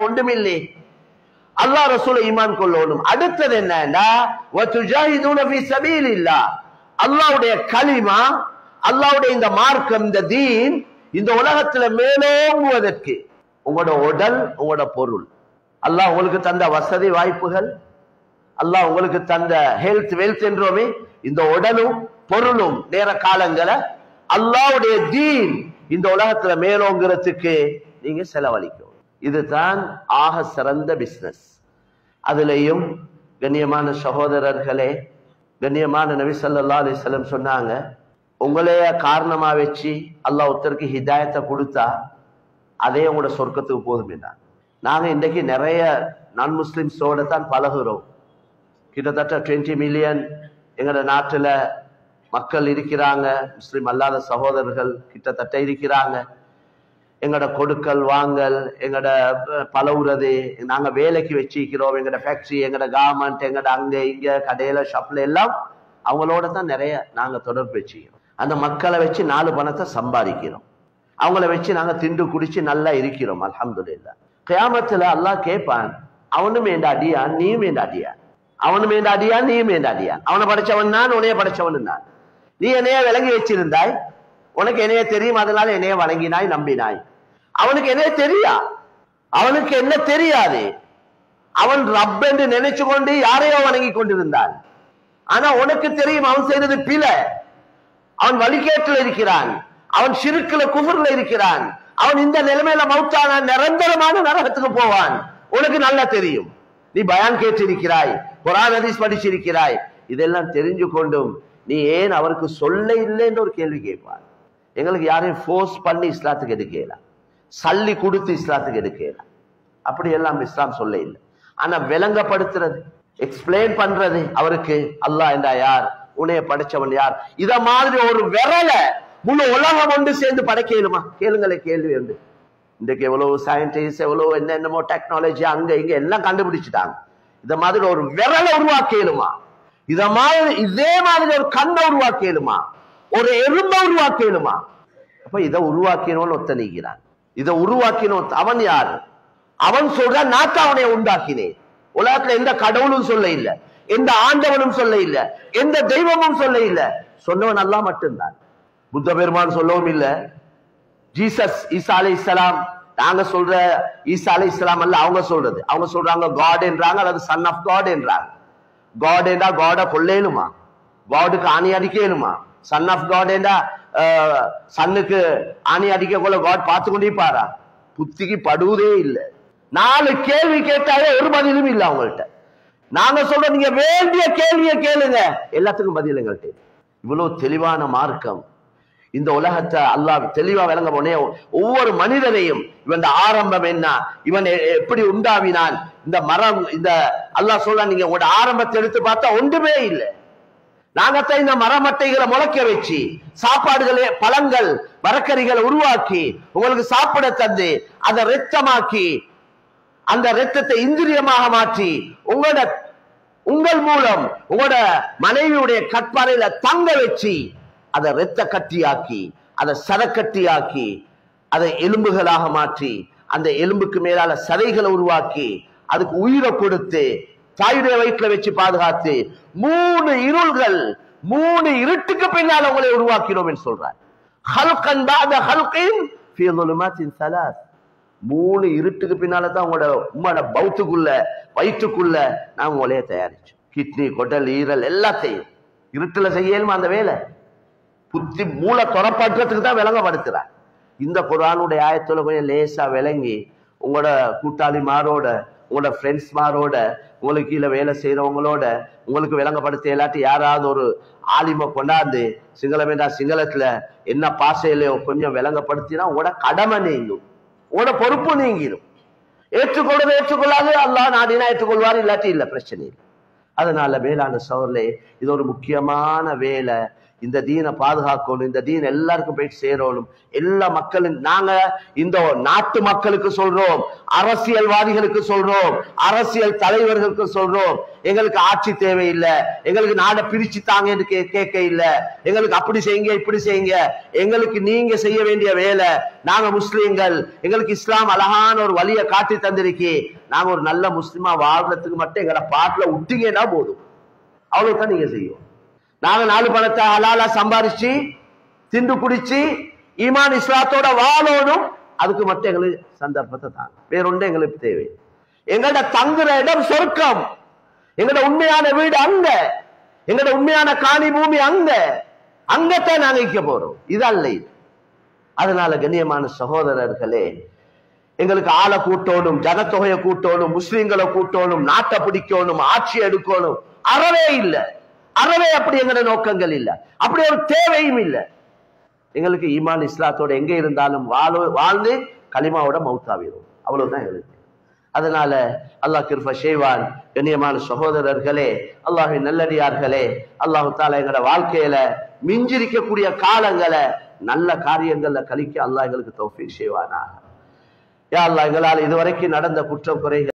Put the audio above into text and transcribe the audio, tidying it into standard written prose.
ஒன்றுமில்லை. அல்லாஹ் ரசூலை ஈமான் கொள்ளணும். அடுத்தது என்னன்னா வதுஜாஹிதூன ஃபீ ஸபீலில்லாஹ், அல்லாஹ்வுடைய கலிமா, அல்லாஹ்வுடைய இந்த மார்க்கம், இந்த தீன் இந்த உலகத்துல மேலோங்குவதற்கு உங்களோட உடல், உங்களோட பொருள், அல்லாஹ் உங்களுக்கு தந்த வசதி வாய்ப்புகள், அல்லாஹ் உங்களுக்கு தந்த ஹெல்த் வெல்த் என்றோமே, இந்த உடலும் பொருளும் நேர காலங்களை அல்லாஹ்வுடைய தீன் இந்த உலகத்துல மேலோங்கிறதுக்கு நீங்க செலவழிக்கும். இதுதான் ஆக சிறந்த பிசினஸ். அதுலயும் கண்ணியமான சகோதரர்களே, கண்ணியமான நபி ஸல்லல்லாஹு அலைஹி வஸல்லம் சொன்னாங்க, உங்களைய காரணமா வச்சு அல்லாஹ் ஒருத்தருக்கு ஹிதாயத்தை கொடுத்தா அதே உங்களோட சொர்க்கத்துக்கு போதும் என்றார். நாங்க இன்றைக்கு நிறைய நான் முஸ்லிம்ஸோட தான் பழகுறோம். கிட்டத்தட்ட 20 மில்லியன் எங்களோட நாட்டுல மக்கள் இருக்கிறாங்க. முஸ்லிம் அல்லாத சகோதரர்கள் கிட்டத்தட்ட இருக்கிறாங்க. எங்களோட கொடுக்கல் வாங்கல், எங்களோட பழகுறது, நாங்க வேலைக்கு வச்சிருக்கிறோம், எங்களோட ஃபேக்டரி, எங்களோட கவர்மெண்ட், எங்களோட அங்க இங்க கடையில ஷாப்ல எல்லாம் அவங்களோட தான் நிறைய நாங்க தொடர்பு வச்சுக்கிறோம். அந்த மக்களை வச்சு 4 பணத்தை சம்பாதிக்கிறோம். அவங்கள வச்சு நாங்க திண்டு குடிச்சு நல்லா இருக்கிறோம். அல்ஹம்துலில்லாஹ். கியாமத்துல அல்லாஹ் கேட்பான், அவனும் ஏண்ட அடியான், நீயும் ஏண்ட அடியான், அவனும் ஏண்ட அடியான், நீயும் ஏண்ட அடியான். அவனை படைச்சவன் நான், உன்னைய படைச்சவன் நான். நீ என்னைய விளங்கி வச்சிருந்தாய், உனக்கு என்னைய தெரியும், அதனால என்னைய வணங்கினாய், நம்பினாய். அவனுக்கு என்ன தெரியா? அவனுக்கு என்ன தெரியாது? அவன் ரப் என்று நினைச்சு கொண்டு யாரையோ வணங்கி கொண்டிருந்தான். ஆனா உனக்கு தெரியும் அவன் செய்தது பிழை. அவன் வழிகேட்டில் இருக்கிறான், அவன் ஷிர்க்ல குஃப்ர்ல இருக்கிறான். அவன் இந்த நிலைமையில மௌத்தான நிரந்தரமான நரகத்துக்கு போவான். உனக்கு நல்லா தெரியும். நீ பயான் கேட்டிருக்கிறாய், குர்ஆன் ஹதீஸ் படிச்சிருக்கிறாய். இதெல்லாம் தெரிஞ்சு கொண்டும் நீ ஏன் அவருக்கு சொல்ல இல்லைன்னு ஒரு கேள்வி கேட்பான். எங்களுக்கு யாரையும் ஃபோர்ஸ் பண்ணி இஸ்லாத்துக்கு எடுக்கலாம், சல்லி கொடுத்து இஸ்லாத்துக்கு எடுக்கலாம், அப்படி எல்லாம் இஸ்லாம் சொல்ல இல்லை. ஆனா விளங்கப்படுத்துறது, எக்ஸ்பிளைன் பண்றது, அவருக்கு அல்லாஹ் என்றா யார், உன்னைய படைச்சவன் யார், இத மாதிரி ஒரு விரல முழு உலகம் ஒன்று சேர்ந்து படைக்கலுமா? கேளுங்களே கேள்வி உண்டு. இன்றைக்கு எவ்வளவு சயின்டிஸ்ட், எவ்வளவு என்னென்னமோ டெக்னாலஜி அங்க இங்க எல்லாம் கண்டுபிடிச்சிட்டாங்க. இத மாதிரி ஒரு விரலை உருவாக்கலுமா? இத மாதிரி இதே மாதிரி ஒரு கண்ணை உருவாக்கலுமா? ஒரு எறும்பை உருவாக்கலுமா? அப்ப இதை உருவாக்கினோன்னு ஒத்த நீக்கிறான். இதை உருவாக்கினோம் அவன் யாரு? அவன் சொல்ற நான் தான் அவனை உண்டாக்கினேன். உலகத்துல எந்த கடவுளும் சொல்ல இல்ல, எந்த ஆண்டவனும் சொல்ல இல்ல, எந்த தெய்வமும் சொல்ல இல்ல, சொன்னவன் அல்லாஹ் மட்டும்தான். புத்த பெருமான் சொல்லவும் இல்ல. ஜீசஸ் ஈசா அலைஹிஸ்ஸலாம், நாங்க சொல்ற ஈசா அலைஹிஸ்ஸலாம் அல்ல, அவங்க சொல்றது. அவங்க சொல்றாங்க காட் என்றாங்க, அல்லது சன் ஆஃப் காட் என்றாங்க. காட் என்றா காட கொள்ளேனுமா? காடுக்கு ஆணி அடிக்கலுமா? சன் ஆஃப் காட் என்றா சன்னுக்கு ஆணி அடிக்க கொள்ள காட் பார்த்து கொண்டே பாரா? புத்திக்கு படுவதே இல்லை. 4 கேள்வி கேட்டாலே ஒரு பதிலும் இல்லை அவங்கள்ட்ட. நாங்க சொல்றோம் நீங்க வேண்டிய கேள்வியை கேளுங்க, எல்லாத்துக்கும் பதில் எங்கள்கிட்ட. இவ்வளவு தெளிவான மார்க்கம். இந்த உலகத்தை அல்லாஹ் தெளிவா விளங்க போனே ஒவ்வொரு மனிதனையும் இவன் ஆரம்பம் என்ன, இவன் எப்படி உண்டாவினான், இந்த மரம், இந்த அல்லாஹ் சொல்றான் நீங்க உங்களோட ஆரம்பத்தை எடுத்து பார்த்தா ஒன்றுமே இல்லை. நாங்கத்தான் இந்த மரமட்டைகளை முளைக்க வச்சு சாப்பாடுகளே, பழங்கள், மரக்கறிகளை உருவாக்கி உங்களுக்கு சாப்பிட தந்து அதை ரத்தமாக்கி அந்த ரத்தத்தை இந்திரியமாக மாற்றி உங்கள் மூலம் உங்களோட மனைவியுடைய கற்பாறையில தங்க வச்சு அதை ரத்த கட்டியாக்கி, அதை சரக்கட்டியாக்கி, அதை எலும்புகளாக மாற்றி அந்த எலும்புக்கு மேலால சதைகளை உருவாக்கி அதுக்கு உயிரை கொடுத்து தாயுடைய வயிற்றுல வச்சு பாதுகாத்து 3 இருள்கள், 3 இருட்டுக்கு பின்னால் உங்களை உருவாக்கினோம் என்று சொல்றார். 3 இருட்டுக்கு பின்னால தான் உங்களோட உம்மோட பௌத்துக்குள்ள வயிற்றுக்குள்ள நான் உங்களையே தயாரிச்சோம். கிட்னி, குடல், ஈரல் எல்லாத்தையும் இருட்டுல செய்யலுமா அந்த வேலை? புத்தி மூளை துறப்பாற்றத்துக்கு தான் விளங்கப்படுத்துறார். இந்த குர்ஆனுடைய ஆயத்துல கொஞ்சம் லேசா விளங்கி உங்களோட கூட்டாளிமாரோட, உங்களோட ஃப்ரெண்ட்ஸ் மாரோட, உங்களுக்கு கீழே வேலை செய்யறவங்களோட உங்களுக்கு விளங்கப்படுத்த இல்லாட்டி யாராவது ஒரு ஆலிமை கொண்டாந்து சிங்களம் என்றா சிங்களத்துல என்ன பாசையிலையோ கொஞ்சம் விளங்கப்படுத்தினா உங்களோட கடமை நீங்கும், உங்களோட பொறுப்பு நீங்கிடும். ஏற்றுக்கொள்வது ஏற்றுக்கொள்ளாது, அல்லாஹ் நாடினா ஏற்றுக்கொள்வார், இல்லாட்டி இல்லை, பிரச்சனை இல்லை. அதனால வேளாண் சோர்லே இது ஒரு முக்கியமான வேலை. இந்த தீனை பாதுகாக்கணும், இந்த தீன் எல்லாருக்கும் போயிட்டு சேரணும். எல்லா மக்களும் நாங்க இந்த நாட்டு மக்களுக்கு சொல்றோம், அரசியல்வாதிகளுக்கு சொல்றோம், அரசியல் தலைவர்களுக்கு சொல்றோம், எங்களுக்கு ஆட்சி தேவையில்லை, எங்களுக்கு நாடை பிரிச்சு தாங்க என்று கேட்க இல்லை, எங்களுக்கு அப்படி செய்யுங்க இப்படி செய்யுங்க. எங்களுக்கு நீங்க செய்ய வேண்டிய வேலை, நாங்க முஸ்லீம்கள், எங்களுக்கு இஸ்லாம் அழகான ஒரு வழியை காட்டி தந்திருக்கி, நாங்க ஒரு நல்ல முஸ்லிமா வாழ்றதுக்கு மட்டும் எங்களை பாட்டுல விட்டீங்கன்னா போதும், அவ்வளவுதான் நீங்க செய்யும். நாங்க 4 பணத்தை ஹலாலா சம்பாரிச்சு திண்டு குடிச்சு ஈமான் இஸ்லாத்தோட வாழணும், அதுக்கு மட்டும் எங்களுக்கு சந்தர்ப்பத்தை தாங்க, வேறொன்று எங்களுக்கு தேவை. எங்கட தங்குற இடம் சொர்க்கம், எங்கட உண்மையான வீடு அங்க, எங்கட உண்மையான காணி பூமி அங்க, அங்கத்தான் நாங்க வைக்க போறோம், இதல்ல இது. அதனால கண்ணியமான சகோதரர்களே, எங்களுக்கு ஆளை கூட்டணும், ஜனத்தொகையை கூட்டணும், முஸ்லிம்களை கூட்டணும், நாட்டை பிடிக்கணும், ஆட்சி எடுக்கணும், அறவே இல்லை, அறவே அப்படி எங்கட நோக்கங்கள் இல்லை, அப்படி ஒரு தேவையும் இல்லை. எங்களுக்கு ஈமான் இஸ்லாத்தோட எங்க இருந்தாலும் வாழ்ந்து கலிமாவோட மௌத்தாவிடும், அவ்வளவுதான் எங்களுக்கு. அதனால அல்லாஹ் கிருபை செய்வான். கண்ணியமான சகோதரர்களே, அல்லாஹ்வின் நல்லடியார்களே, அல்லாஹ் தஆலா எங்கட வாழ்க்கையில மிஞ்சிருக்கக்கூடிய காலங்களை நல்ல காரியங்கள்ல கழிக்க அல்லாஹ் எங்களுக்கு தௌஃபீக் செய்வானாக. யா அல்லாஹ், எங்களால் இதுவரைக்கும் நடந்த குற்றம் குறைகள்